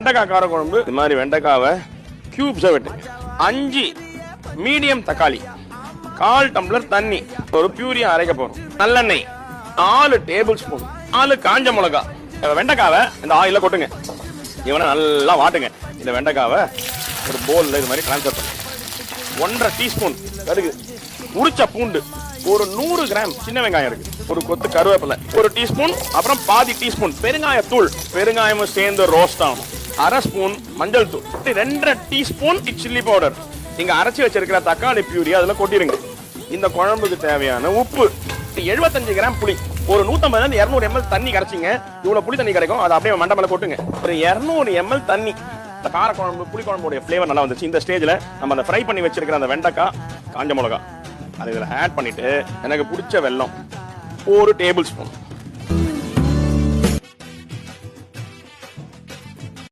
வெண்டைக்காய் கார குழம்பு. இது மாதிரி வெண்டைக்காவை கியூப்ஸா வெட்டுங்க. 5 மீடியம் தக்காளி, 1/4 டம்ளர் தண்ணி, ஒரு பியூரியா அரைக்க போறோம். நல்லெண்ணெய் 4 டேபிள் ஸ்பூன், 4 காஞ்ச மிளகா. வெண்டைக்காவை இந்த ஆயில கொட்டுங்க. இவனை நல்லா வாட்டுங்க. இந்த வெண்டைக்காவை ஒரு போல்ல இது மாதிரி டிரான்ஸ்ஃபர் பண்ணுங்க. 1.5 டீஸ்பூன் கடுகு, உரிச்ச பூண்டு, ஒரு 100 கிராம் சின்ன வெங்காயம் இருக்கு, ஒரு கொத்து கருவேப்பிலை, 1 டீஸ்பூன், அப்புறம் பாதி டீஸ்பூன் பெருங்காயத்தூள். பெருங்காயமும் சேர்ந்து ரோஸ்ட் ஆகணும். 1/2 ஸ்பூன் மஞ்சள் தூள், 2.5 டீஸ்பூன் சில்லி பவுடர். நீங்க அரைச்சி வச்சிருக்கிற தக்காளி பியூரி அதுல கொட்டிருங்க. இந்த குழம்புக்கு தேவையான உப்பு, 75 கிராம் புளி, ஒரு 150 200 ml தண்ணி கரைச்சிங்க. இவ்வளவு புளி தண்ணி கிடைக்கும், அதை அப்படியே மண்டை மேல கொட்டுங்க. ஒரு 200 ml தண்ணி. இந்த கார குழம்பு புளி குழம்புடைய ஃபிளேவர் நல்லா வந்துச்சு. இந்த ஸ்டேஜ்ல நம்ம அந்த ஃப்ரை பண்ணி வச்சிருக்கிற அந்த வெண்டைக்காய், காஞ்ச மிளகா அதை இதுல ஆட் பண்ணிட்டு எனக்கு பிடிச்ச வெல்லம் 1 டேபிள் ஸ்பூன்,